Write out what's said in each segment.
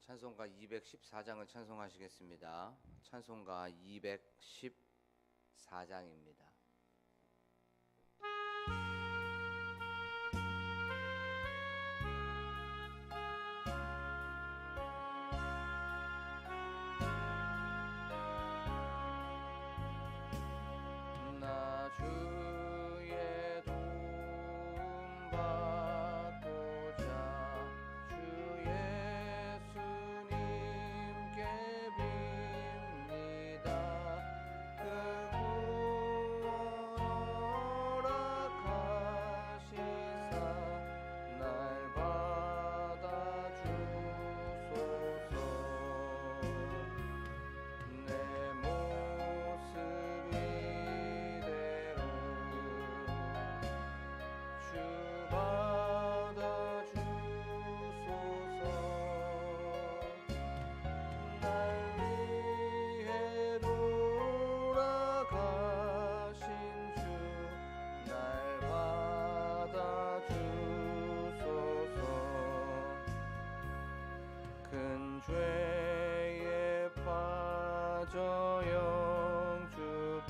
찬송가 214장을 찬송하시겠습니다. 찬송가 214장입니다. 나 주의 도움 받고자 주 예수님께 빕니다. 그 구원 허락하시사 날 받아주소서. 내 모습 이대로 주 받아주소서. 날 위해 돌아가신 주 날 받아주소서. 큰 죄에 빠져 영주불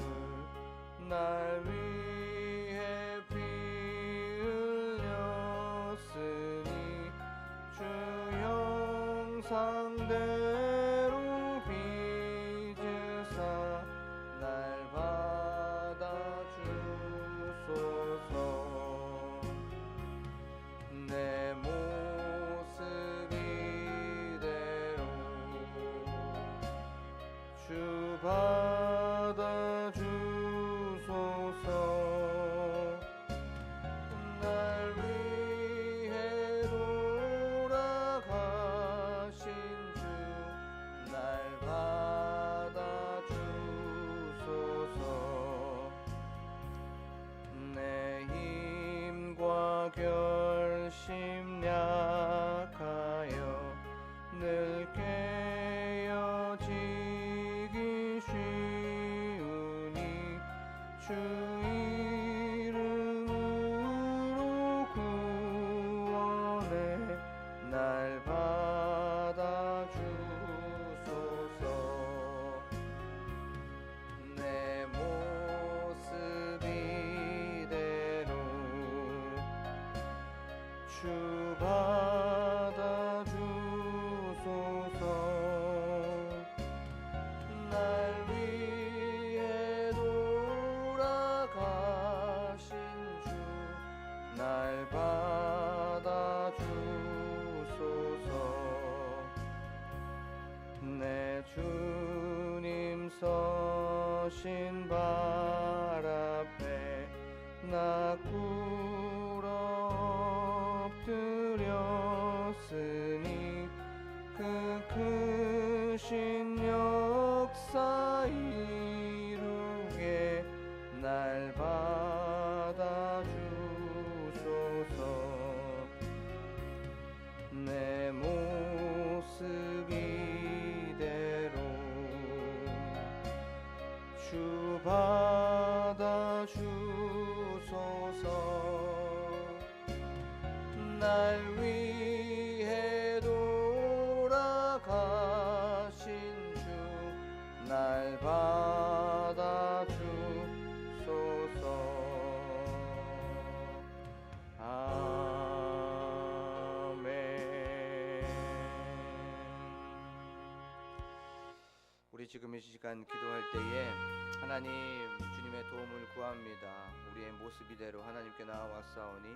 날 위해 피 흘렸으니 주 형상대로 빚으사 날 받아주소서. 내 모습 이대로 주 받아주소서. 날 위해 돌아가신 주 날 받아주소서. 내 힘과 결심 약하여 늘 깨어지기 쉬우니 주 이름으로 구원해 날 받아주소서. 내 모습 이대로 주 받아주소서. 날 위해 돌아가신 주 날 받아주소서. 내 주님 서신 발 앞에 나 꿇어 엎드렸으니 그 크신 역사 이루게 날 받아주소서. 내 모습 이대로 주 받아주소서. 날 위해 돌아가신 주 날 받아주소서. 아멘. 우리 지금 이 시간 기도할 때에 하나님 주님의 도움을 구합니다. 우리의 모습 이대로 하나님께 나아왔사오니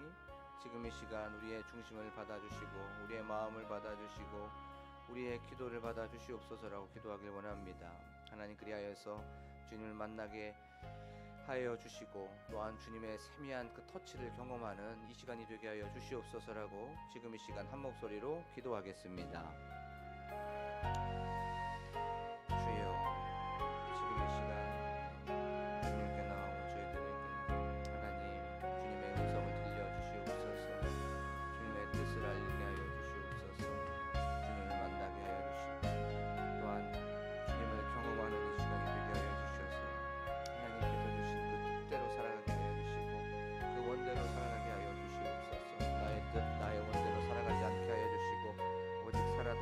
지금 이 시간 우리의 중심을 받아주시고 우리의 마음을 받아주시고 우리의 기도를 받아주시옵소서라고 기도하길 원합니다. 하나님 그리하여서 주님을 만나게 하여 주시고 또한 주님의 세미한 그 터치를 경험하는 이 시간이 되게 하여 주시옵소서라고 지금 이 시간 한 목소리로 기도하겠습니다. 주여, 지금 이 시간 주님께 나오고 저희들에게 하나님 주님의 음성을 들려주시옵소서. 주님의 뜻을 알게 하여 주시옵소서. 주님을 만나게 하여 주시고 또한 주님을 경험하는 이 시간이 되게 하여 주셔서 하나님께서 주신 그 뜻대로 살아가게 하여 주시고 그 원대로 살아가게 하여 주시옵소서. 나의 뜻 나의 원대로 살아가지 않게 하여 주시고 오직 살아도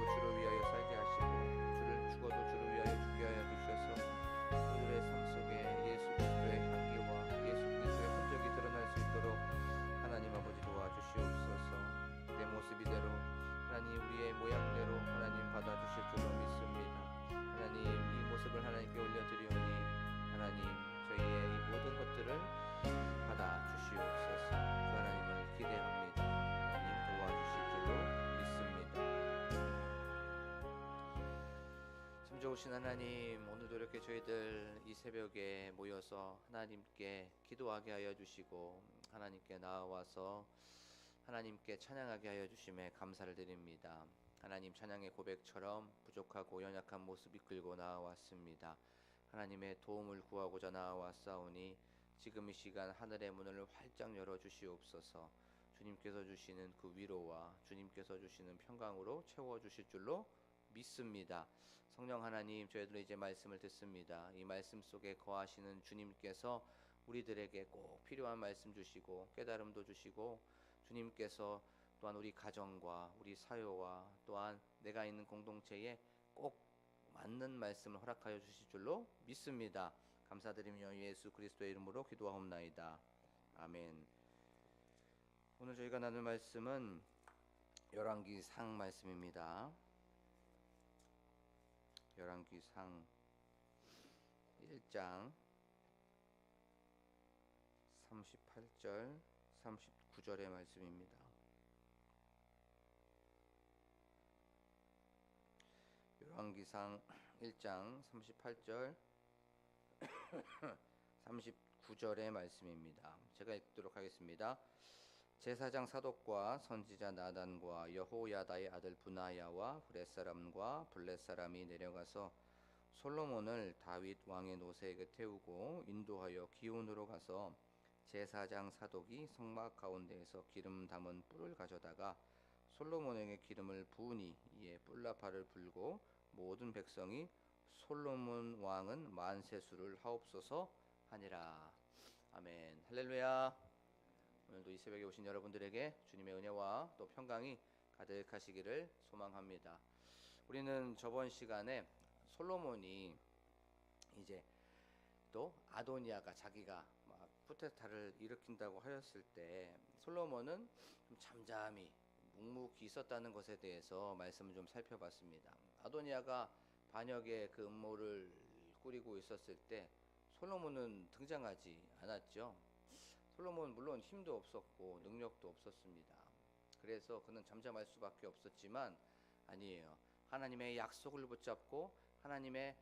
좋으신 하나님, 오늘도 이렇게 저희들 이 새벽에 모여서 하나님께 기도하게 하여 주시고 하나님께 나아와서 하나님께 찬양하게 하여 주심에 감사를 드립니다. 하나님, 찬양의 고백처럼 부족하고 연약한 모습 이끌고 나아왔습니다. 하나님의 도움을 구하고자 나아왔사오니 지금 이 시간 하늘의 문을 활짝 열어 주시옵소서. 주님께서 주시는 그 위로와 주님께서 주시는 평강으로 채워 주실 줄로 믿습니다. 성령 하나님, 저희들은 이제 말씀을 듣습니다. 이 말씀 속에 거하시는 주님께서 우리들에게 꼭 필요한 말씀 주시고 깨달음도 주시고, 주님께서 또한 우리 가정과 우리 사회와 또한 내가 있는 공동체에 꼭 맞는 말씀을 허락하여 주실 줄로 믿습니다. 감사드리며 예수 그리스도의 이름으로 기도하옵나이다. 아멘. 오늘 저희가 나눌 말씀은 열왕기상 말씀입니다. 열왕기상 1장 38절 39절의 말씀입니다. 열왕기상 1장 38절 39절의 말씀입니다. 제가 읽도록 하겠습니다. 제사장 사독과 선지자 나단과 여호야다의 아들 브나야와 브렛 사람과 블렛 사람이 내려가서 솔로몬을 다윗 왕의 노새에 태우고 인도하여 기온으로 가서 제사장 사독이 성막 가운데에서 기름 담은 뿔을 가져다가 솔로몬에게 기름을 부으니 이에 뿔나팔을 불고 모든 백성이 솔로몬 왕은 만세수를 하옵소서 하니라. 아멘. 할렐루야. 오늘도 이 새벽에 오신 여러분들에게 주님의 은혜와 또 평강이 가득하시기를 소망합니다. 우리는 저번 시간에 솔로몬이 이제 또 아도니아가 자기가 막 쿠데타를 일으킨다고 하였을 때 솔로몬은 좀 잠잠히 묵묵히 있었다는 것에 대해서 말씀을 좀 살펴봤습니다. 아도니아가 반역의 그 음모를 꾸리고 있었을 때 솔로몬은 등장하지 않았죠. 솔로몬은 물론 힘도 없었고 능력도 없었습니다. 그래서 그는 잠잠할 수밖에 없었지만 아니에요. 하나님의 약속을 붙잡고 하나님의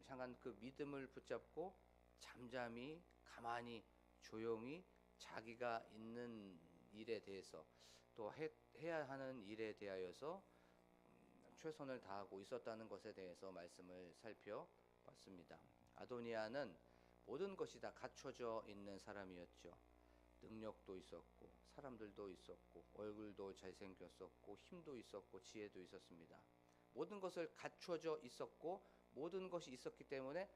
향한 그 믿음을 붙잡고 잠잠히 가만히 조용히 자기가 있는 일에 대해서 또 해야 하는 일에 대하여서 최선을 다하고 있었다는 것에 대해서 말씀을 살펴봤습니다. 아도니아는 모든 것이 다 갖춰져 있는 사람이었죠. 능력도 있었고 사람들도 있었고 얼굴도 잘생겼었고 힘도 있었고 지혜도 있었습니다. 모든 것을 갖춰져 있었고 모든 것이 있었기 때문에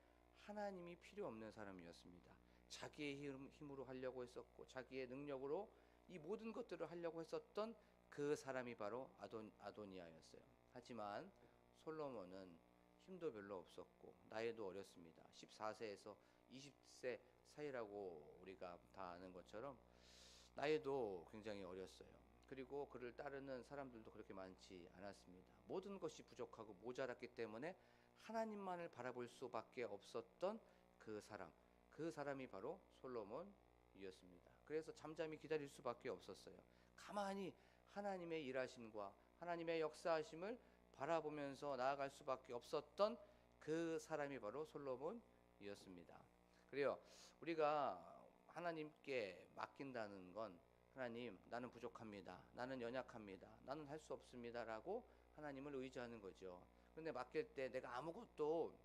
하나님이 필요 없는 사람이었습니다. 자기의 힘으로 하려고 했었고 자기의 능력으로 이 모든 것들을 하려고 했었던 그 사람이 바로 아도니아였어요. 하지만 솔로몬은 힘도 별로 없었고 나이도 어렸습니다. 14세에서 20세 사이라고 우리가 다 아는 것처럼 나이도 굉장히 어렸어요. 그리고 그를 따르는 사람들도 그렇게 많지 않았습니다. 모든 것이 부족하고 모자랐기 때문에 하나님만을 바라볼 수밖에 없었던 그 사람이 바로 솔로몬이었습니다. 그래서 잠잠히 기다릴 수밖에 없었어요. 가만히 하나님의 일하심과 하나님의 역사하심을 바라보면서 나아갈 수밖에 없었던 그 사람이 바로 솔로몬이었습니다. 그래요. 우리가 하나님께 맡긴다는 건 하나님, 나는 부족합니다. 나는 연약합니다. 나는 할 수 없습니다. 라고 하나님을 의지하는 거죠. 그런데 맡길 때 내가 아무것도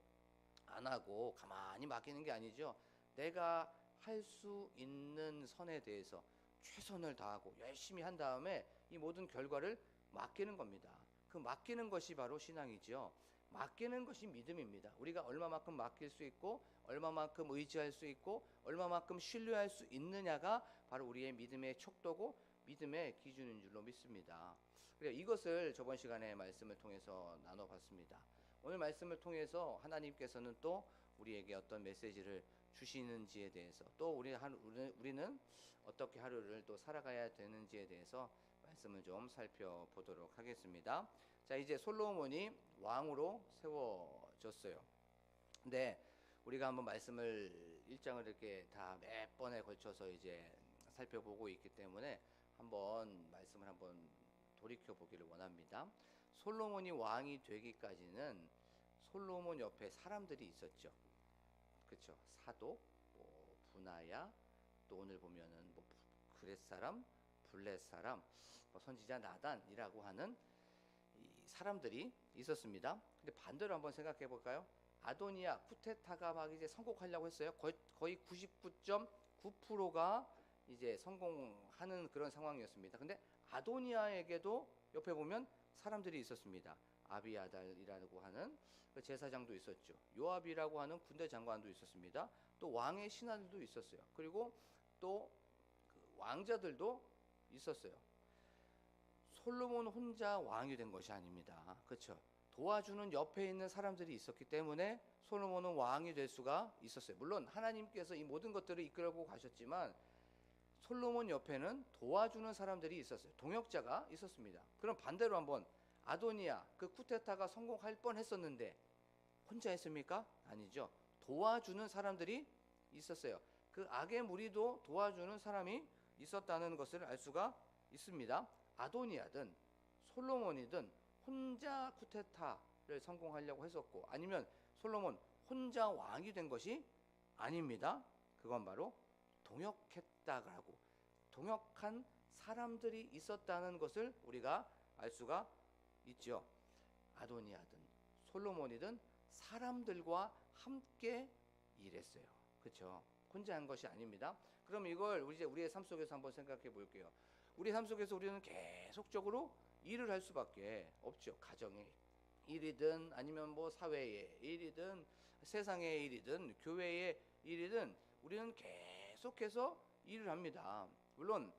안 하고 가만히 맡기는 게 아니죠. 내가 할 수 있는 선에 대해서 최선을 다하고 열심히 한 다음에 이 모든 결과를 맡기는 겁니다. 그 맡기는 것이 바로 신앙이죠. 맡기는 것이 믿음입니다. 우리가 얼마만큼 맡길 수 있고 얼마만큼 의지할 수 있고 얼마만큼 신뢰할 수 있느냐가 바로 우리의 믿음의 척도고 믿음의 기준인 줄로 믿습니다. 그래, 이것을 저번 시간에 말씀을 통해서 나눠봤습니다. 오늘 말씀을 통해서 하나님께서는 또 우리에게 어떤 메시지를 주시는지에 대해서 또 우리는 어떻게 하루를 또 살아가야 되는지에 대해서 말씀을 좀 살펴보도록 하겠습니다. 자, 이제 솔로몬이 왕으로 세워졌어요. 근데 우리가 한번 말씀을 1장을 이렇게 다 몇 번에 걸쳐서 이제 살펴보고 있기 때문에 한번 말씀을 한번 돌이켜 보기를 원합니다. 솔로몬이 왕이 되기까지는 솔로몬 옆에 사람들이 있었죠. 그렇죠. 사독, 뭐 분하야, 또 오늘 보면은 뭐 그렛 사람, 블렛 사람, 뭐 선지자 나단이라고 하는 이 사람들이 있었습니다. 근데 반대로 한번 생각해 볼까요? 아도니아 쿠데타가 막 이제 성공하려고 했어요. 거의 99.9%가 이제 성공하는 그런 상황이었습니다. 근데 아도니아에게도 옆에 보면 사람들이 있었습니다. 아비아달이라고 하는 그 제사장도 있었죠. 요압이라고 하는 군대 장관도 있었습니다. 또 왕의 신하들도 있었어요. 그리고 또그 왕자들도 있었어요. 솔로몬 혼자 왕이 된 것이 아닙니다. 그렇죠? 도와주는 옆에 있는 사람들이 있었기 때문에 솔로몬은 왕이 될 수가 있었어요. 물론 하나님께서 이 모든 것들을 이끌고 가셨지만 솔로몬 옆에는 도와주는 사람들이 있었어요. 동역자가 있었습니다. 그럼 반대로 한번 아도니아 그 쿠데타가 성공할 뻔했었는데 혼자 했습니까? 아니죠. 도와주는 사람들이 있었어요. 그 악의 무리도 도와주는 사람이 있었다는 것을 알 수가 있습니다. 아도니아든 솔로몬이든 혼자 쿠데타를 성공하려고 했었고 아니면 솔로몬 혼자 왕이 된 것이 아닙니다. 그건 바로 동역했다라고 동역한 사람들이 있었다는 것을 우리가 알 수가 있죠. 아도니아든 솔로몬이든 사람들과 함께 일했어요. 그렇죠? 혼자 한 것이 아닙니다. 그럼 이걸 이제 우리의 삶 속에서 한번 생각해 볼게요. 우리 삶 속에서 우리는 계속적으로 일을 할 수밖에 없죠. 가정의 일이든 아니면 뭐 사회의 일이든 세상의 일이든 교회의 일이든 우리는 계속해서 일을 합니다. 물론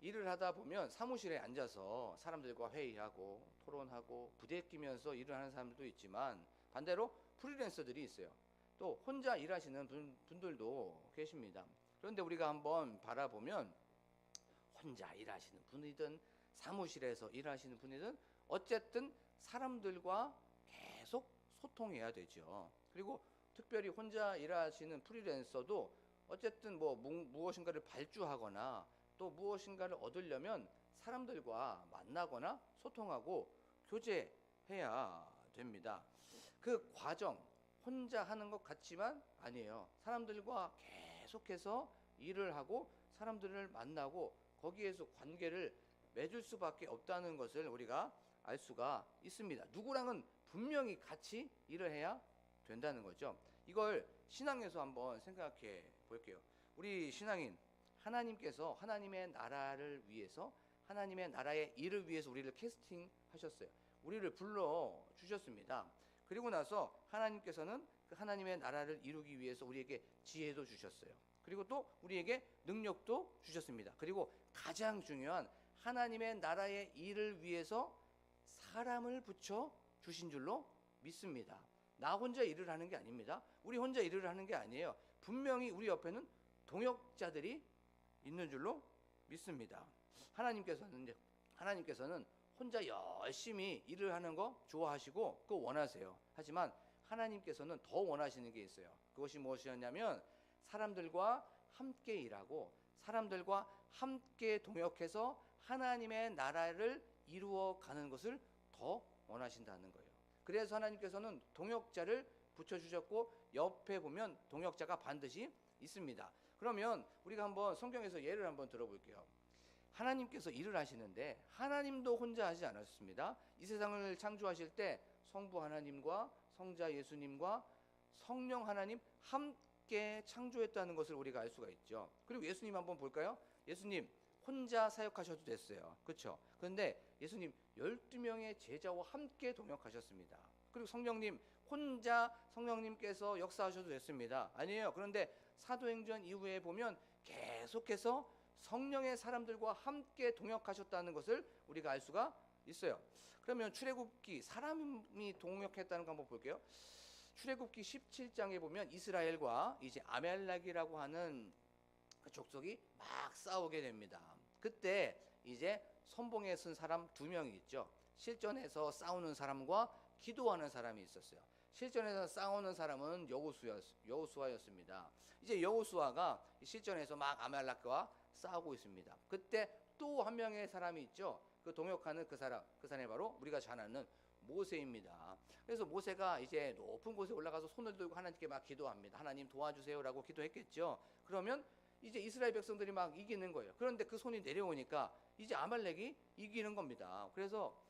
일을 하다 보면 사무실에 앉아서 사람들과 회의하고 토론하고 부대끼면서 일을 하는 사람들도 있지만 반대로 프리랜서들이 있어요. 또 혼자 일하시는 분들도 계십니다. 그런데 우리가 한번 바라보면 혼자 일하시는 분이든 사무실에서 일하시는 분이든 어쨌든 사람들과 계속 소통해야 되죠. 그리고 특별히 혼자 일하시는 프리랜서도 어쨌든 뭐 무엇인가를 발주하거나 또 무엇인가를 얻으려면 사람들과 만나거나 소통하고 교제해야 됩니다. 그 과정 혼자 하는 것 같지만 아니에요. 사람들과 계속해서 일을 하고 사람들을 만나고 거기에서 관계를 맺을 수밖에 없다는 것을 우리가 알 수가 있습니다. 누구랑은 분명히 같이 일을 해야 된다는 거죠. 이걸 신앙에서 한번 생각해 볼게요. 우리 신앙인 하나님께서 하나님의 나라를 위해서 하나님의 나라의 일을 위해서 우리를 캐스팅하셨어요. 우리를 불러 주셨습니다. 그리고 나서 하나님께서는 그 하나님의 나라를 이루기 위해서 우리에게 지혜도 주셨어요. 그리고 또 우리에게 능력도 주셨습니다. 그리고 가장 중요한 하나님의 나라의 일을 위해서 사람을 붙여 주신 줄로 믿습니다. 나 혼자 일을 하는 게 아닙니다. 우리 혼자 일을 하는 게 아니에요. 분명히 우리 옆에는 동역자들이 있는 줄로 믿습니다. 하나님께서는 혼자 열심히 일을 하는 거 좋아하시고 그거 원하세요. 하지만 하나님께서는 더 원하시는 게 있어요. 그것이 무엇이었냐면 사람들과 함께 일하고 사람들과 함께 동역해서 하나님의 나라를 이루어 가는 것을 더 원하신다는 거예요. 그래서 하나님께서는 동역자를 붙여주셨고 옆에 보면 동역자가 반드시 있습니다. 그러면 우리가 한번 성경에서 예를 한번 들어볼게요. 하나님께서 일을 하시는데 하나님도 혼자 하지 않았습니다. 이 세상을 창조하실 때 성부 하나님과 성자 예수님과 성령 하나님 함께 창조했다는 것을 우리가 알 수가 있죠. 그리고 예수님 한번 볼까요? 예수님 혼자 사역하셔도 됐어요. 그렇죠? 그런데 예수님 12명의 제자와 함께 동역하셨습니다. 그리고 성령님 혼자 성령님께서 역사하셔도 됐습니다. 아니에요. 그런데 사도행전 이후에 보면 계속해서 성령의 사람들과 함께 동역하셨다는 것을 우리가 알 수가 있어요. 그러면 출애굽기 사람이 동역했다는 거 한번 볼게요. 출애굽기 17장에 보면 이스라엘과 이제 아멜렉이라고 하는 그 족속이 막 싸우게 됩니다. 그때 이제 선봉에 쓴 사람 2명이 있죠. 실전에서 싸우는 사람과 기도하는 사람이 있었어요. 실전에서 싸우는 사람은 여호수아였습니다. 이제 여호수아가 실전에서 막 아말렉과 싸우고 있습니다. 그때 또 한 명의 사람이 있죠. 그 동역하는 그 사람이 바로 우리가 잘 아는 모세입니다. 그래서 모세가 이제 높은 곳에 올라가서 손을 들고 하나님께 막 기도합니다. 하나님 도와주세요라고 기도했겠죠. 그러면 이제 이스라엘 백성들이 막 이기는 거예요. 그런데 그 손이 내려오니까 이제 아말렉이 이기는 겁니다. 그래서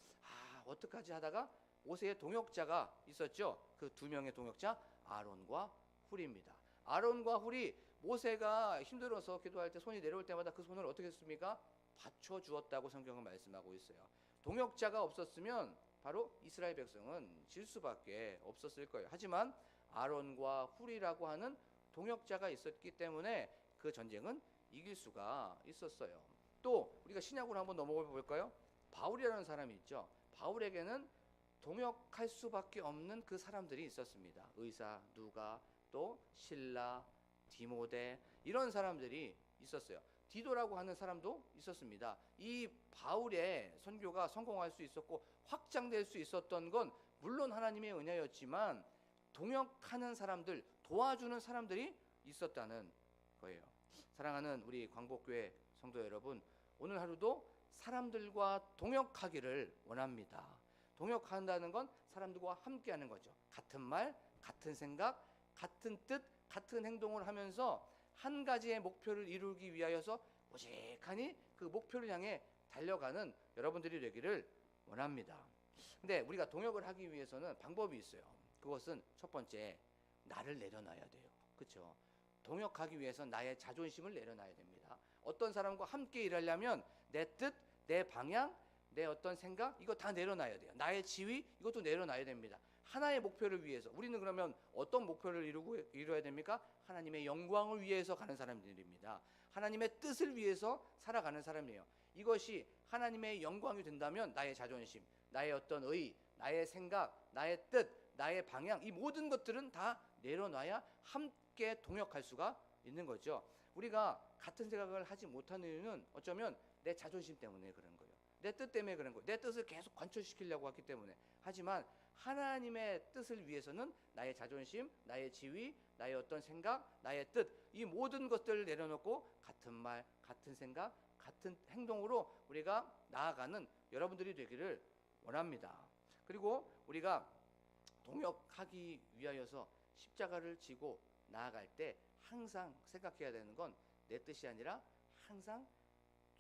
어떡하지 하다가 모세의 동역자가 있었죠. 그 두 명의 동역자 아론과 훌입니다. 아론과 훌이 모세가 힘들어서 기도할 때 손이 내려올 때마다 그 손을 어떻게 했습니까? 받쳐주었다고 성경은 말씀하고 있어요. 동역자가 없었으면 바로 이스라엘 백성은 질 수밖에 없었을 거예요. 하지만 아론과 훌이라고 하는 동역자가 있었기 때문에 그 전쟁은 이길 수가 있었어요. 또 우리가 신약으로 한번 넘어가 볼까요? 바울이라는 사람이 있죠. 바울에게는 동역할 수밖에 없는 그 사람들이 있었습니다. 의사, 누가, 또 신라, 디모데 이런 사람들이 있었어요. 디도라고 하는 사람도 있었습니다. 이 바울의 선교가 성공할 수 있었고 확장될 수 있었던 건 물론 하나님의 은혜였지만 동역하는 사람들, 도와주는 사람들이 있었다는 거예요. 사랑하는 우리 광복교회 성도 여러분, 오늘 하루도 사람들과 동역하기를 원합니다. 동역한다는 건 사람들과 함께하는 거죠. 같은 말, 같은 생각, 같은 뜻, 같은 행동을 하면서 한 가지의 목표를 이루기 위하여서 오직하니 그 목표를 향해 달려가는 여러분들이 되기를 원합니다. 근데 우리가 동역을 하기 위해서는 방법이 있어요. 그것은 첫 번째, 나를 내려놔야 돼요. 그렇죠? 동역하기 위해서 나의 자존심을 내려놔야 됩니다. 어떤 사람과 함께 일하려면 내 뜻, 내 방향, 내 어떤 생각 이거 다 내려놔야 돼요. 나의 지위 이것도 내려놔야 됩니다. 하나의 목표를 위해서 우리는 그러면 어떤 목표를 이루어야 됩니까? 하나님의 영광을 위해서 가는 사람들입니다. 하나님의 뜻을 위해서 살아가는 사람이에요. 이것이 하나님의 영광이 된다면 나의 자존심, 나의 어떤 의, 나의 생각, 나의 뜻, 나의 방향 이 모든 것들은 다 내려놔야 함께 동역할 수가 있는 거죠. 우리가 같은 생각을 하지 못하는 이유는 어쩌면 내 자존심 때문에 그런 거예요. 내 뜻 때문에 그런 거예요. 내 뜻을 계속 관철시키려고 하기 때문에. 하지만 하나님의 뜻을 위해서는 나의 자존심, 나의 지위, 나의 어떤 생각, 나의 뜻 이 모든 것들을 내려놓고 같은 말, 같은 생각, 같은 행동으로 우리가 나아가는 여러분들이 되기를 원합니다. 그리고 우리가 동역하기 위하여서 십자가를 지고 나아갈 때 항상 생각해야 되는 건 내 뜻이 아니라 항상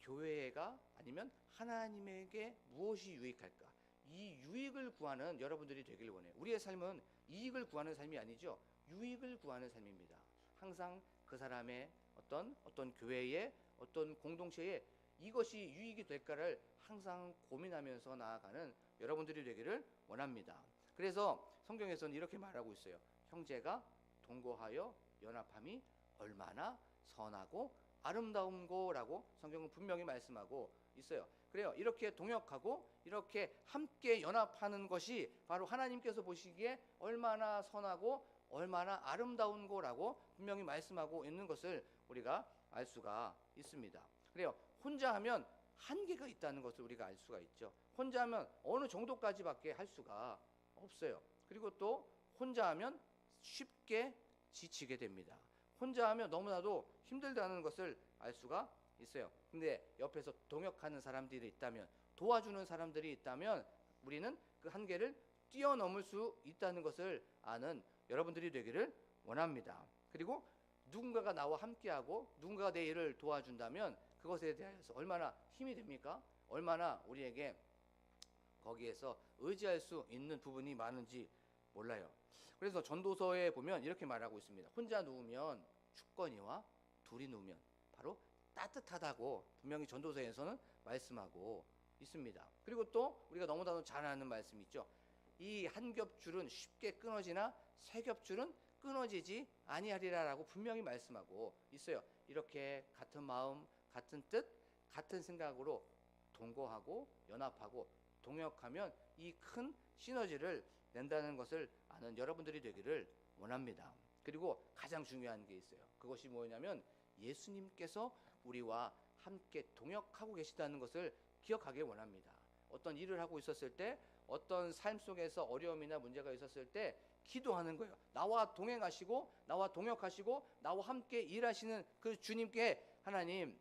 교회가 아니면 하나님에게 무엇이 유익할까? 이 유익을 구하는 여러분들이 되길 원해요. 우리의 삶은 이익을 구하는 삶이 아니죠. 유익을 구하는 삶입니다. 항상 그 사람의 어떤 교회의 어떤 공동체에 이것이 유익이 될까를 항상 고민하면서 나아가는 여러분들이 되기를 원합니다. 그래서 성경에서는 이렇게 말하고 있어요. 형제가 동거하여 연합함이 얼마나 선하고 아름다운고라고 성경은 분명히 말씀하고 있어요. 그래요. 이렇게 동역하고 이렇게 함께 연합하는 것이 바로 하나님께서 보시기에 얼마나 선하고 얼마나 아름다운 거라고 분명히 말씀하고 있는 것을 우리가 알 수가 있습니다. 그래요. 혼자 하면 한계가 있다는 것을 우리가 알 수가 있죠. 혼자 하면 어느 정도까지밖에 할 수가 없어요. 그리고 또 혼자 하면 쉽게 지치게 됩니다. 혼자 하면 너무나도 힘들다는 것을 알 수가 있어요. 근데 옆에서 동역하는 사람들이 있다면, 도와주는 사람들이 있다면 우리는 그 한계를 뛰어넘을 수 있다는 것을 아는 여러분들이 되기를 원합니다. 그리고 누군가가 나와 함께하고 누군가가 내 일을 도와준다면 그것에 대해서 얼마나 힘이 됩니까? 얼마나 우리에게 거기에서 의지할 수 있는 부분이 많은지 몰라요. 그래서 전도서에 보면 이렇게 말하고 있습니다. 혼자 누우면 춥거니와 둘이 누우면 바로 따뜻하다고 분명히 전도서에서는 말씀하고 있습니다. 그리고 또 우리가 너무나도 잘 아는 말씀이 있죠. 이 한 겹줄은 쉽게 끊어지나 세 겹줄은 끊어지지 아니하리라라고 분명히 말씀하고 있어요. 이렇게 같은 마음, 같은 뜻, 같은 생각으로 동거하고 연합하고 동역하면 이 큰 시너지를 낸다는 것을 아는 여러분들이 되기를 원합니다. 그리고 가장 중요한 게 있어요. 그것이 뭐냐면 예수님께서 우리와 함께 동역하고 계시다는 것을 기억하길 원합니다. 어떤 일을 하고 있었을 때, 어떤 삶 속에서 어려움이나 문제가 있었을 때 기도하는 거예요. 나와 동행하시고 나와 동역하시고 나와 함께 일하시는 그 주님께 하나님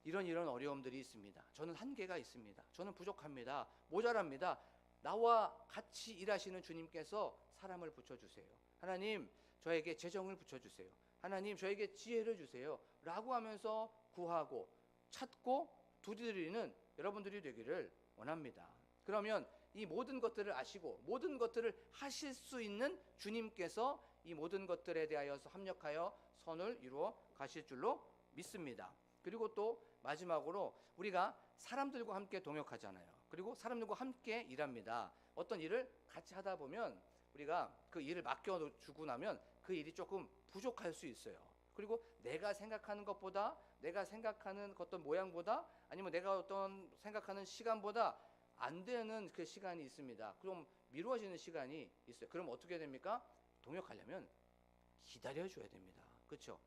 이런 어려움들이 있습니다. 저는 한계가 있습니다. 저는 부족합니다. 모자랍니다. 나와 같이 일하시는 주님께서 사람을 붙여주세요. 하나님 저에게 재정을 붙여주세요. 하나님 저에게 지혜를 주세요 라고 하면서 구하고 찾고 두드리는 여러분들이 되기를 원합니다. 그러면 이 모든 것들을 아시고 모든 것들을 하실 수 있는 주님께서 이 모든 것들에 대하여서 합력하여 선을 이루어 가실 줄로 믿습니다. 그리고 또 마지막으로 우리가 사람들과 함께 동역하잖아요. 그리고 사람들과 함께 일합니다. 어떤 일을 같이 하다 보면 우리가 그 일을 맡겨주고 나면 그 일이 조금 부족할 수 있어요. 그리고 내가 생각하는 것보다, 내가 생각하는 어떤 모양보다, 아니면 내가 어떤 생각하는 시간보다 안 되는 그 시간이 있습니다. 그럼 미루어지는 시간이 있어요. 그럼 어떻게 됩니까? 동역하려면 기다려줘야 됩니다. 그렇죠?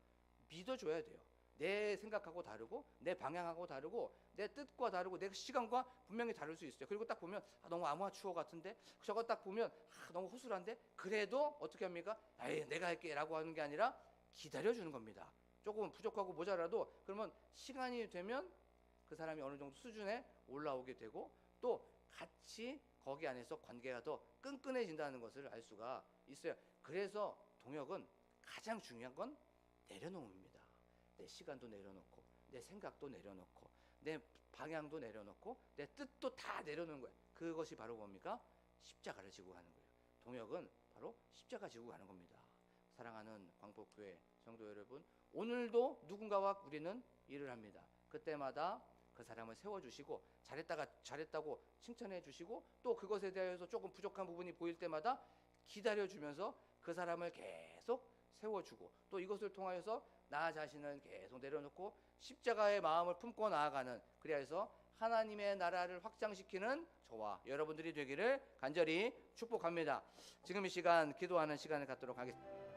믿어줘야 돼요. 내 생각하고 다르고 내 방향하고 다르고 내 뜻과 다르고 내 시간과 분명히 다를 수 있어요. 그리고 딱 보면 너무 아마추어 같은데, 저거 딱 보면 너무 허술한데, 그래도 어떻게 합니까? 에이 내가 할게 라고 하는 게 아니라 기다려주는 겁니다. 조금 부족하고 모자라도 그러면 시간이 되면 그 사람이 어느 정도 수준에 올라오게 되고 또 같이 거기 안에서 관계가 더 끈끈해진다는 것을 알 수가 있어요. 그래서 동역은 가장 중요한 건 내려놓습니다. 내 시간도 내려놓고 내 생각도 내려놓고 내 방향도 내려놓고 내 뜻도 다 내려놓는 거예요. 그것이 바로 뭡니까? 십자가를 지고 가는 거예요. 동역은 바로 십자가 지고 가는 겁니다. 사랑하는 광복교회 성도 여러분, 오늘도 누군가와 우리는 일을 합니다. 그때마다 그 사람을 세워주시고 잘했다고 칭찬해 주시고 또 그것에 대해서 조금 부족한 부분이 보일 때마다 기다려주면서 그 사람을 계속 세워주고 또 이것을 통하여서 나 자신을 계속 내려놓고 십자가의 마음을 품고 나아가는, 그래서 하나님의 나라를 확장시키는 저와 여러분들이 되기를 간절히 축복합니다. 지금 이 시간 기도하는 시간을 갖도록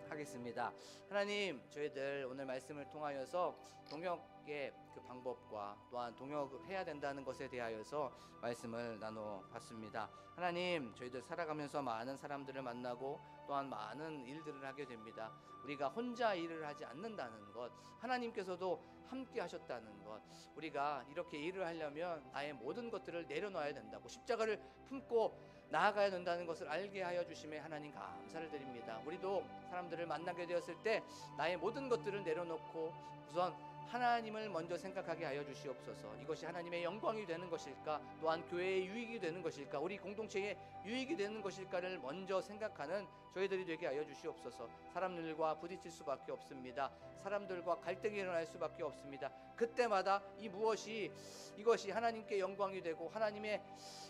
하겠습니다. 하나님, 저희들 오늘 말씀을 통하여서 동역의 그 방법과 또한 동역을 해야 된다는 것에 대하여서 말씀을 나눠봤습니다. 하나님, 저희들 살아가면서 많은 사람들을 만나고 또한 많은 일들을 하게 됩니다. 우리가 혼자 일을 하지 않는다는 것, 하나님께서도 함께 하셨다는 것, 우리가 이렇게 일을 하려면 나의 모든 것들을 내려놔야 된다고, 십자가를 품고 나아가야 된다는 것을 알게 하여 주심에 하나님 감사를 드립니다. 우리도 사람들을 만나게 되었을 때 나의 모든 것들을 내려놓고 우선 하나님을 먼저 생각하게 하여 주시옵소서. 이것이 하나님의 영광이 되는 것일까, 또한 교회의 유익이 되는 것일까, 우리 공동체의 유익이 되는 것일까를 먼저 생각하는 저희들이 되게 하여 주시옵소서. 사람들과 부딪힐 수밖에 없습니다. 사람들과 갈등이 일어날 수밖에 없습니다. 그때마다 이것이 하나님께 영광이 되고 하나님의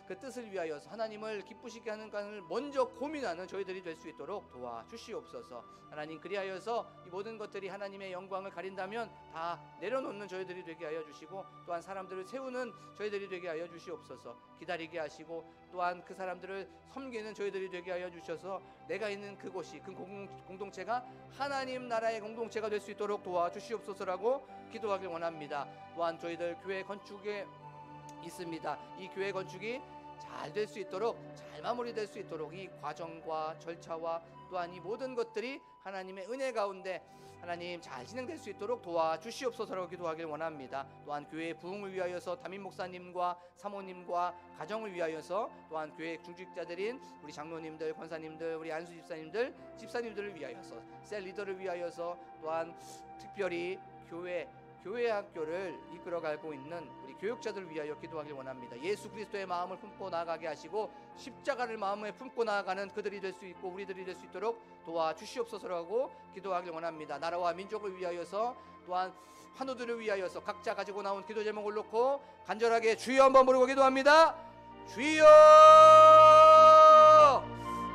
그 뜻을 위하여서 하나님을 기쁘시게 하는 것을 먼저 고민하는 저희들이 될 수 있도록 도와주시옵소서. 하나님, 그리하여서 이 모든 것들이 하나님의 영광을 가린다면 다 내려놓는 저희들이 되게 하여 주시고 또한 사람들을 세우는 저희들이 되게 하여 주시옵소서. 기다리게 하시고 또한 그 사람들을 섬기는 저희들이 되게 하여 주셔서 내가 있는 그곳이, 그 공동체가 하나님 나라의 공동체가 될 수 있도록 도와주시옵소서라고 기도하길 원합니다. 또한 저희들 교회 건축에 있습니다. 이 교회 건축이 잘 될 수 있도록, 잘 마무리될 수 있도록 이 과정과 절차와 또한 이 모든 것들이 하나님의 은혜 가운데 하나님 잘 진행될 수 있도록 도와주시옵소서라고 기도하길 원합니다. 또한 교회의 부흥을 위하여서 담임 목사님과 사모님과 가정을 위하여서 또한 교회 중직자들인 우리 장로님들, 권사님들, 우리 안수 집사님들을 위하여서 셀 리더를 위하여서 또한 특별히 교회 학교를 이끌어가고 있는 우리 교육자들을 위하여 기도하길 원합니다. 예수 그리스도의 마음을 품고 나아가게 하시고 십자가를 마음에 품고 나아가는 그들이 될 수 있고 우리들이 될 수 있도록 도와주시옵소서라고 기도하길 원합니다. 나라와 민족을 위하여서 또한 환우들을 위하여서 각자 가지고 나온 기도 제목을 놓고 간절하게 주여 한번 부르고 기도합니다. 주여!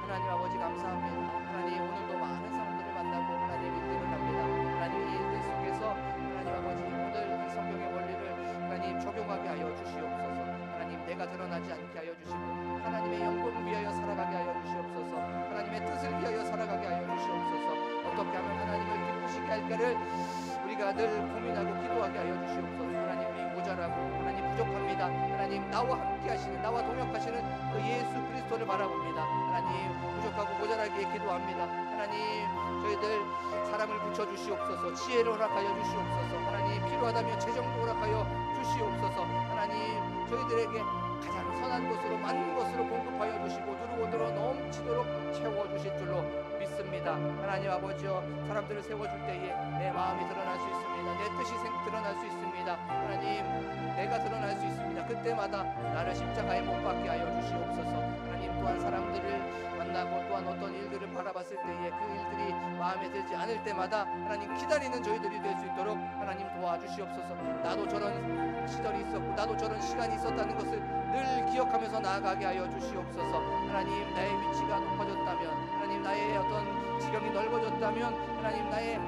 하나님 아버지 감사합니다. 하나님, 오늘도 많은 사람들을 만나고 하나님 일들을 합니다. 하나님, 이 일들 속에서 하나님 아버지 오늘 이 성경의 원리를 하나님 적용하게 하여 주시옵소서. 하나님, 내가 드러나지 않게 하여 주시고 하나님의 영광을 위하여 살아가게 하여 주시옵소서. 하나님의 뜻을 위하여 살아가게 하여 주시옵소서. 어떻게 하면 하나님을 기쁘시게 할까를 우리가 늘 고민하고 기도하게 하여 주시옵소서. 하나님, 우리 모자라고 하나님 부족합니다. 하나님, 나와 함께 하시는, 나와 동역하시는 그 예수 그리스도를 바라봅니다. 하나님, 부족하고 모자라기에 기도합니다. 하나님, 저희들 사람을 붙여주시옵소서. 지혜를 허락하여 주시옵소서. 하나님, 필요하다면 재정도 허락하여 주시옵소서. 하나님, 저희들에게 가장 선한 것으로 많은 것으로 공급하여 주시고 누르고들어 넘치도록 채워주실 줄로 믿습니다. 하나님 아버지여, 사람들을 세워줄 때에 내 마음이 드러날 수 있습니다. 내 뜻이 드러날 수 있습니다. 하나님, 내가 드러날 수 있습니다. 그때마다 나를 십자가에 못 박게 하여 주시옵소서. 하나님, 또한 사람들을 만나고 또한 어떤 일들을 바라봤을 때에 그 일들이 마음에 들지 않을 때마다 하나님 기다리는 저희들이 될 수 있도록 하나님 도와주시옵소서. 나도 저런 시절이 있었고 나도 저런 시간이 있었다는 것을 늘 기억하면서 나아가게 하여 주시옵소서. 하나님, 나의 위치가 높아졌다면, 하나님 나의 어떤 지경이 넓어졌다면, 하나님 나의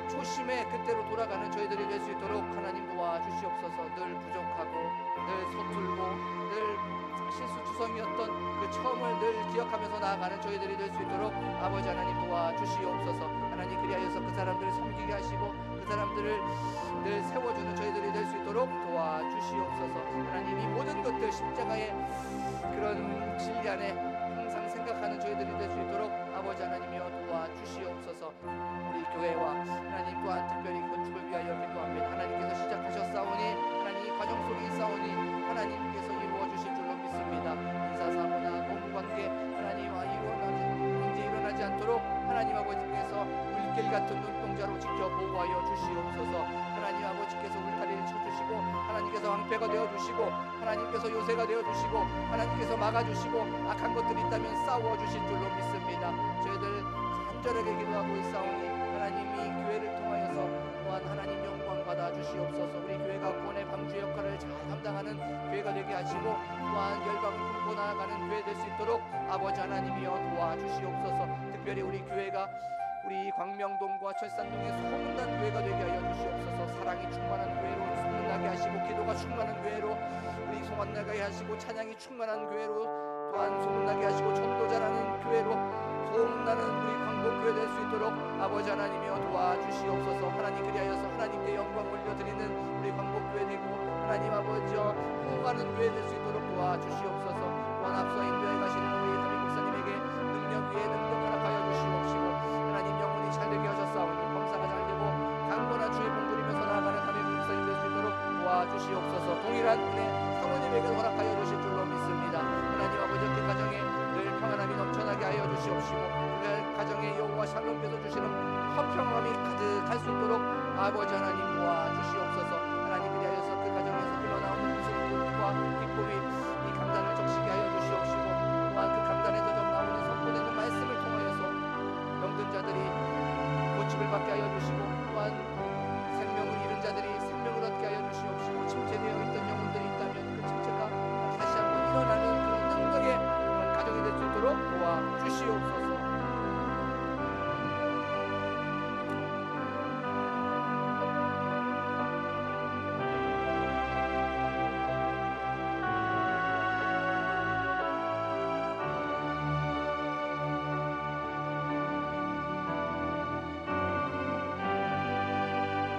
초심에 그때로 돌아가는 저희들이 될 수 있도록 하나님 도와주시옵소서. 늘 부족하고 늘 서툴고 늘 실수투성이었던 그 처음을 늘 기억하면서 나아가는 저희들이 될 수 있도록 아버지 하나님 도와주시옵소서. 하나님, 그리하여서 그 사람들을 섬기게 하시고 그 사람들을 늘 세워주는 저희들이 될 수 있도록 도와주시옵소서. 하나님, 이 모든 것들 십자가의 그런 진리 안에 항상 생각하는 저희들이 될 수 있도록 아버지 하나님이여 도와주시옵소서. 우리 교회와 하나님 또한 특별히 건축을 위하여 기도합니다. 하나님께서 시작하셨사오니 하나님 이 과정 속에 있사오니 하나님께서 이루어 주실 줄로 믿습니다. 인사사고나 공관계 하나님과 문제 일어나지 않도록 하나님 아버지께서 물길 같은 눈동자로 지켜 보호하여 주시옵소서. 하나님 아버지께서 울타리를 쳐주시고 하나님께서 방패가 되어주시고 하나님께서 요새가 되어주시고 하나님께서 막아주시고 악한 것들이 있다면 싸워주실 줄로 믿습니다. 저희들 간절하게 기도하고 있사오니 하나님이 교회를 통하여서 또한 하나님 영광 받아주시옵소서. 우리 교회가 구원의 방주 역할을 잘 감당하는 교회가 되게 하시고 또한 열방을 품고 나아가는 교회 될 수 있도록 아버지 하나님이여 도와주시옵소서. 특별히 우리 교회가 우리 광명동과 철산동의 소문난 교회가 되게 하여 주시옵소서. 사랑이 충만한 교회로 소문나게 하시고 기도가 충만한 교회로 우리 소문나게 하시고 찬양이 충만한 교회로 또한 소문나게 하시고 전도자라는 교회로 소문나는 우리 광복교회 될 수 있도록 아버지 하나님이여 도와주시옵소서. 하나님, 그리하여서 하나님께 영광 올려드리는 우리 광복교회 되고 하나님 아버지여 후가는 교회 될 수 있도록 도와주시옵소서. 또한 앞서 인도에 가시는 우리 담임 목사님에게 능력 위에 능력 허락하여 주시옵시고 하나님 영혼이 잘되게 하셨사오니 범사가 잘되고 강건한 주의 몸부리면서 나아가는 담임 목사님 될 수 있도록 도와주시옵소서. 동일한 은혜 사모님에게 허락하여 주실 줄로 믿습니다. 하나님 아버지, 그 가정에 늘 평안함이 넘쳐나게 하여 주시옵시고 그 가정에 여호와 샬롬께서 주시는 화평함이 가득할 수 있도록 아버지 하나님 도와주시옵소서.